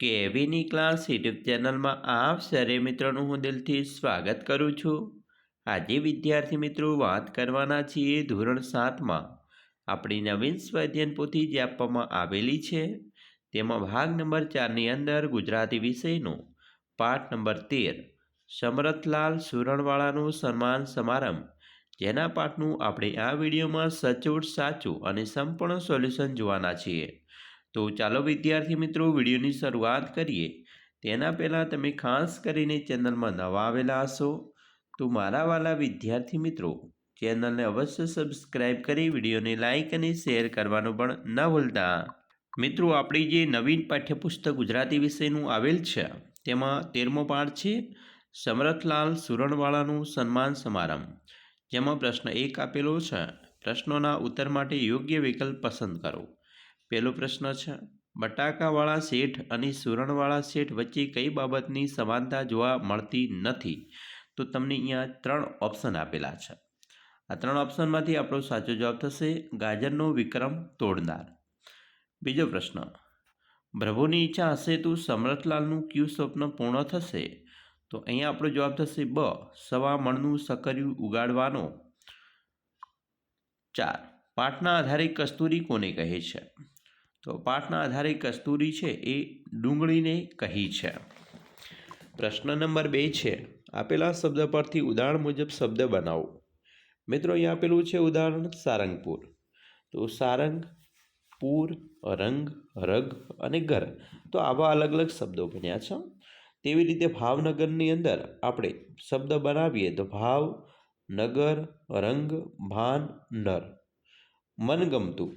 કેવીની class YouTube ચેનલમાં આપ સરે મિત્રોનું હું દિલથી સ્વાગત કરું છું। આજે વિદ્યાર્થી મિત્રો વાત કરવાના છીએ ધોરણ 7માં આપણી નવીન સ્વાધ્યાયન પોથી જે આપવામાં આવેલી છે તેમાં ભાગ નંબર 4ની અંદર ગુજરાતી વિષયનો પાઠ નંબર 13 સમરથલાલ સુરણવાળાનું સન્માન સમારંભ, જેના પાઠનું આપણે આ વિડીયોમાં સચોટ સાચું અને સંપૂર્ણ સોલ્યુશન જોવાના છીએ। તો ચાલો વિદ્યાર્થી મિત્રો વિડીયોની શરૂઆત કરીએ। તેના પહેલાં તમે ખાસ કરીને ચેનલમાં નવા આવેલા હશો તો મારા વાલા વિદ્યાર્થી મિત્રો ચેનલને અવશ્ય સબસ્ક્રાઈબ કરી વિડીયોને લાઇક અને શેર કરવાનું પણ ન ભૂલતા। મિત્રો આપણી જે નવીન પાઠ્યપુસ્તક ગુજરાતી વિષયનું આવેલ છે તેમાં 13મો પાઠ છે સમરથલાલ સુરણવાળાનું સન્માન સમારંભ, જેમાં પ્રશ્ન 1 આપેલો છે। પ્રશ્નોના ઉત્તર માટે યોગ્ય વિકલ્પ પસંદ કરો। પહેલો પ્રશ્ન છે, બટાકાવાળા શેઠ અને સુરણવાળા શેઠ વચ્ચે કઈ બાબતની સમાનતા જોવા મળતી નથી? તો તમને અહીંયા 3 ઓપ્શન આપેલા છે। આ 3 ઓપ્શનમાંથી આપણો સાચો જવાબ થશે ગાજરનો વિક્રમ તોડનાર। બીજો પ્રશ્ન, પ્રભુની ઈચ્છા હશે તો સમરથલાલનું કયું સ્વપ્ન પૂર્ણ થશે? તો અહીંયા આપણો જવાબ થશે બ, સવા મણનું સકરિયું ઉગાડવાનો। 4, પાઠના આધારે કસ્તુરી કોને કહે છે? તો પાઠના આધારે કસ્તુરી છે એ ડુંગળીને કહી છે। પ્રશ્ન નંબર 2 છે, આપેલા શબ્દ પરથી ઉદાહરણ મુજબ શબ્દ બનાવો। મિત્રો અહીંયા આપેલું છે ઉદાહરણ સારંગપુર, તો સારંગ, પૂર, રંગ, રગ અને ઘર, તો આવા અલગ અલગ શબ્દો બન્યા છે। તેવી રીતે ભાવનગરની અંદર આપણે શબ્દ બનાવીએ તો ભાવ, નગર, રંગ, ભાન, નર। મનગમતું,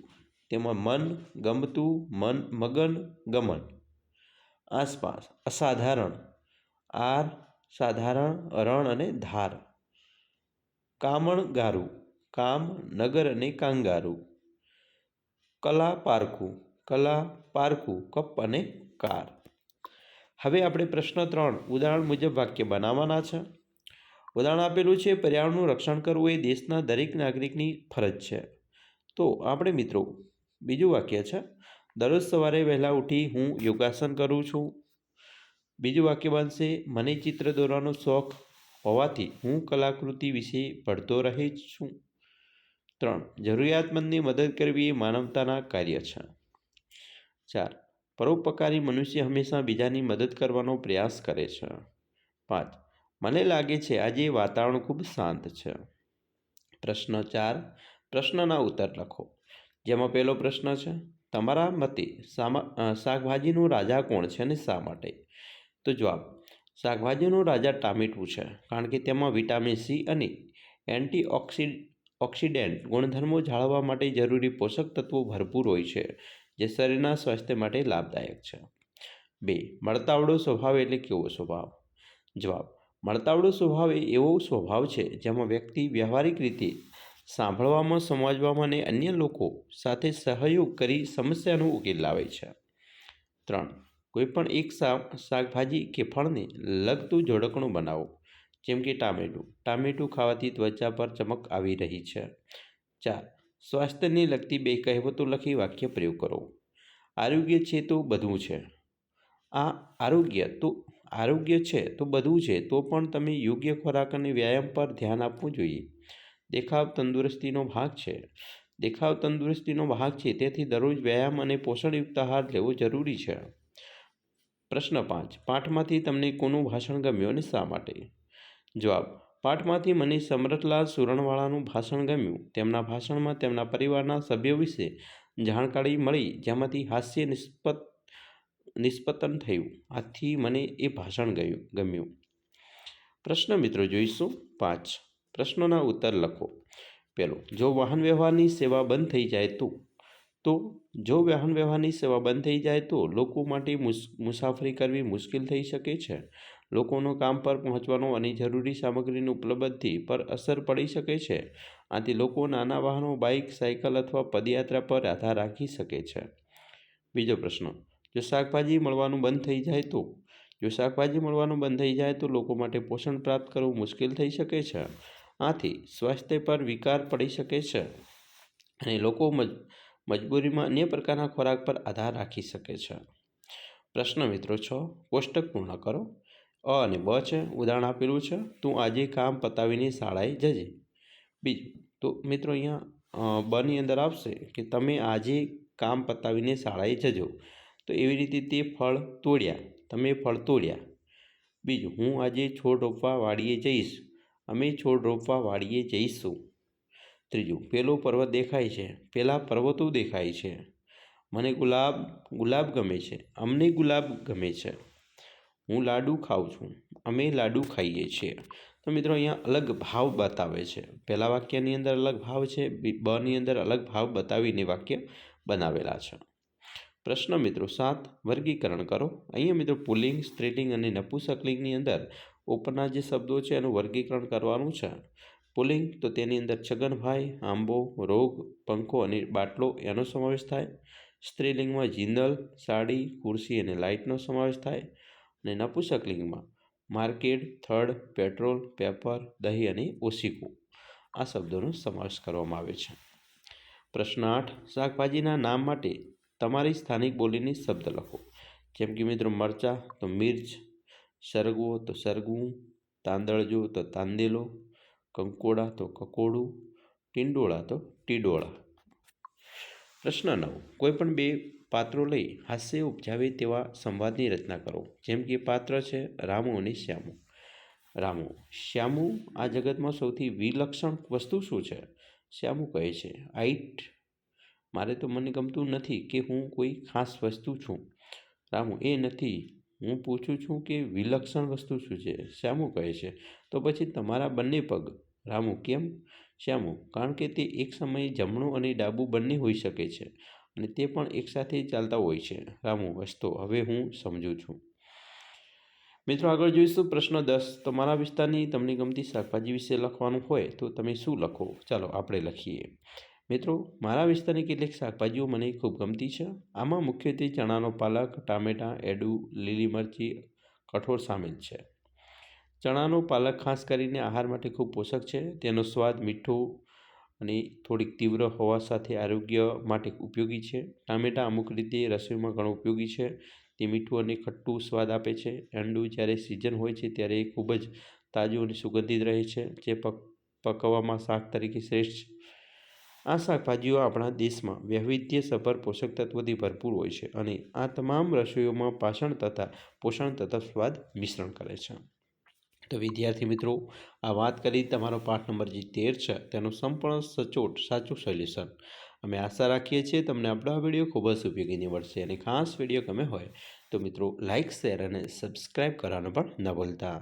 તેમાં મન, ગમતું, મન, મગન, ગમન। આસપાસ, અસાધારણ, આર, સાધારણ, રણ અને ધાર। કામણગારું, કામ, નગર અને કાંગારું। કલા પારખું, કલા, પારખું, કપ અને કાર। હવે આપણે પ્રશ્ન 3 ઉદાહરણ મુજબ વાક્ય બનાવવાના છે। ઉદાહરણ આપેલું છે, પર્યાવરણનું રક્ષણ કરવું એ દેશના દરેક નાગરિકની ફરજ છે। તો આપણે મિત્રો બીજું વાક્ય છે, દરરોજ સવારે વહેલા ઉઠી હું યોગાસન કરું છું। બીજું વાક્ય બનશે, મને ચિત્ર દોરવાનો શોખ હોવાથી હું કલાકૃતિ વિશે ભણતો રહે છું। 3, જરૂરિયાતમંદની મદદ કરવી એ માનવતાના કાર્ય છે। 4, પરોપકારી મનુષ્ય હંમેશા બીજાની મદદ કરવાનો પ્રયાસ કરે છે। 5, મને લાગે છે આજે વાતાવરણ ખૂબ શાંત છે। પ્રશ્ન 4, પ્રશ્નના ઉત્તર લખો। જેમાં પહેલો પ્રશ્ન છે, તમારા મતે શાકભાજીનો રાજા કોણ છે અને શા માટે? તો જવાબ, શાકભાજીનો રાજા ટામેટું છે, કારણ કે તેમાં વિટામિન સી અને એન્ટીઓક્સિડન્ટ ગુણધર્મો જાળવવા માટે જરૂરી પોષક તત્વો ભરપૂર હોય છે, જે શરીરના સ્વાસ્થ્ય માટે લાભદાયક છે। 2, મળતાવડો સ્વભાવ એટલે કેવો સ્વભાવ? જવાબ, મળતાવડો સ્વભાવ એ એવો સ્વભાવ છે જેમાં વ્યક્તિ વ્યવહારિક રીતે સાંભળવામાં, સમજવામાં અને અન્ય લોકો સાથે સહયોગ કરી સમસ્યાનો ઉકેલ લાવે છે। 3, કોઈપણ એક શાકભાજી કે ફળને લગતું જોડકણું બનાવો, જેમ કે ટામેટું, ટામેટું ખાવાથી ત્વચા પર ચમક આવી રહી છે। 4, સ્વાસ્થ્યને લગતી 2 કહેવતો લખી વાક્ય પ્રયોગ કરો। આરોગ્ય છે તો બધું છે। આ આરોગ્ય છે તો બધું છે, તો પણ તમે યોગ્ય ખોરાક અને વ્યાયામ પર ધ્યાન આપવું જોઈએ। દેખાવ તંદુરસ્તીનો ભાગ છે। દેખાવ તંદુરસ્તીનો ભાગ છે, તેથી દરરોજ વ્યાયામ અને પોષણયુક્ત આહાર લેવો જરૂરી છે। પ્રશ્ન 5, પાઠમાંથી તમને કોનું ભાષણ ગમ્યું અને શા માટે? જવાબ, પાઠમાંથી મને સમરથલાલ સુરણવાળાનું ભાષણ ગમ્યું। તેમના ભાષણમાં તેમના પરિવારના સભ્યો વિશે જાણકારી મળી, જેમાંથી હાસ્ય નિષ્પતન થયું, આથી મને એ ભાષણ ગમ્યું। પ્રશ્ન મિત્રો જોઈશું 5, પ્રશ્નોના ઉત્તર લખો। પહેલો, જો વાહન વ્યવહારની સેવા બંધ થઈ જાય જો વાહન વ્યવહારની સેવા બંધ થઈ જાય તો લોકો માટે મુસાફરી કરવી મુશ્કેલ થઈ શકે છે। લોકોનો કામ પર પહોંચવાનો અને જરૂરી સામગ્રીની ઉપલબ્ધિ પર અસર પડી શકે છે। આથી લોકો નાના વાહનો, બાઇક, સાયકલ અથવા પદયાત્રા પર આધાર રાખી શકે છે। બીજો પ્રશ્ન, જો શાકભાજી મળવાનું બંધ થઈ જાય તો લોકો માટે પોષણ પ્રાપ્ત કરવું મુશ્કેલ થઈ શકે છે। આથી સ્વાસ્થ્ય પર વિકાર પડી શકે છે અને લોકો મજબૂરીમાં અન્ય પ્રકારના ખોરાક પર આધાર રાખી શકે છે। પ્રશ્ન મિત્રો 6 કોષ્ટક પૂર્ણ કરો. અ અને બ છે, ઉદાહરણ આપેલું છે, તું આજે કામ પતાવીને શાળાએ જજે. બીજું તો મિત્રો અહીંયા બની અંદર આવશે કે તમે આજે કામ પતાવીને શાળાએ જજો. તો એવી રીતે તે ફળ તોડ્યા, તમે ફળ તોડ્યા. બીજું હું આજે છોડ રોપવા વાડીએ જઈશ, અમે છોડ રોપવા વાડીએ જઈશું. ત્રીજું પેલો પર્વત દેખાય છે, પેલા પર્વતો દેખાય છે. મને ગુલાબ ગમે છે, અમને ગુલાબ ગમે છે. હું લાડુ ખાઉં છું, અમે લાડુ ખાઈએ છીએ. તો મિત્રો અહીંયા અલગ ભાવ બતાવે છે. પહેલા વાક્યની અંદર અલગ ભાવ છે, બની અંદર અલગ ભાવ બતાવીને વાક્ય બનાવેલા છે. પ્રશ્ન મિત્રો 7 વર્ગીકરણ કરો. અહીંયા મિત્રો પુલ્લિંગ, સ્ત્રીલિંગ અને નપુંસકલિંગની અંદર ઉપરના જે શબ્દો છે એનું વર્ગીકરણ કરવાનું છે. પુલ્લિંગ તો તેની અંદર છગનભાઈ, આંબો, રોગ, પંખો અને બાટલો એનો સમાવેશ થાય. સ્ત્રીલિંગમાં જિંદલ, સાડી, ખુરશી અને લાઇટનો સમાવેશ થાય. અને નપુંસકલિંગમાં માર્કેટ, થડ, પેટ્રોલ, પેપર, દહીં અને ઓશીકું આ શબ્દોનો સમાવેશ કરવામાં આવે છે. પ્રશ્ન 8 શાકભાજીના નામ માટે તમારી સ્થાનિક બોલીની શબ્દ લખો. જેમ કે મિત્રો મરચાં તો મિર્ચ, સરગવો તો સરગવું, તાંદળજો તો તાંદેલો, કંકોડા તો કકોડું, ટીંડોળા તો ટીડોળા. પ્રશ્ન 9 કોઈપણ બે પાત્રો લઈ હાસ્ય ઉપજાવે તેવા સંવાદની રચના કરો. જેમ કે પાત્ર છે રામુ અને શ્યામુ. રામુ: શ્યામુ, આ જગતમાં સૌથી વિલક્ષણ વસ્તુ શું છે? શ્યામુ કહે છે, આઈટ. મારે તો મને ગમતું નથી કે હું કોઈ ખાસ વસ્તુ છું. રામુ: એ નથી, હું પૂછું છું કે વિલક્ષણ વસ્તુ શું છે? શ્યામુ કહે છે, તો પછી તમારા બંને પગ. રામુ: કેમ? શ્યામુ: કારણ કે તે એક સમયે જમણું અને ડાબું બંને હોઈ શકે છે અને તે પણ એકસાથે ચાલતા હોય છે. રામુ: હસતો, હવે હું સમજું છું. મિત્રો આગળ જોઈશું પ્રશ્ન 10 તમારા વિસ્તારની તમને ગમતી શાકભાજી વિશે લખવાનું હોય તો તમે શું લખો? ચાલો આપણે લખીએ. મિત્રો મારા વિસ્તારની કેટલીક શાકભાજીઓ મને ખૂબ ગમતી છે. આમાં મુખ્યત્વે ચણાનો પાલક, ટામેટાં, એડું, લીલી મરચી, કઠોળ સામેલ છે. ચણાનો પાલક ખાસ કરીને આહાર માટે ખૂબ પોષક છે. તેનો સ્વાદ મીઠો અને થોડીક તીવ્ર હોવા સાથે આરોગ્ય માટે ઉપયોગી છે. ટામેટાં અમુક રીતે રસોઈમાં ઘણો ઉપયોગી છે. તે મીઠું અને ખટ્ટું સ્વાદ આપે છે. એંડું જ્યારે સિઝન હોય છે ત્યારે એ ખૂબ જ તાજું અને સુગંધિત રહે છે, જે પકવવામાં શાક તરીકે શ્રેષ્ઠ છે. આ શાકભાજીઓ આપણા દેશમાં વૈવિધ્યસભર પોષક તત્વોથી ભરપૂર હોય છે અને આ તમામ રસોઈઓમાં પોષણ તથા સ્વાદ મિશ્રણ કરે છે. તો વિદ્યાર્થી મિત્રો, આ વાત કરી તમારો પાઠ નંબર જે 13 છે તેનું સંપૂર્ણ સચોટ સાચું સોલ્યુશન. અમે આશા રાખીએ છીએ તમને આપણો આ વિડીયો ખૂબ જ ઉપયોગી નીવડશે અને ખાસ વિડીયો ગમે હોય તો મિત્રો લાઇક, શેર અને સબસ્ક્રાઈબ કરવાનું પણ ન ભૂલતા.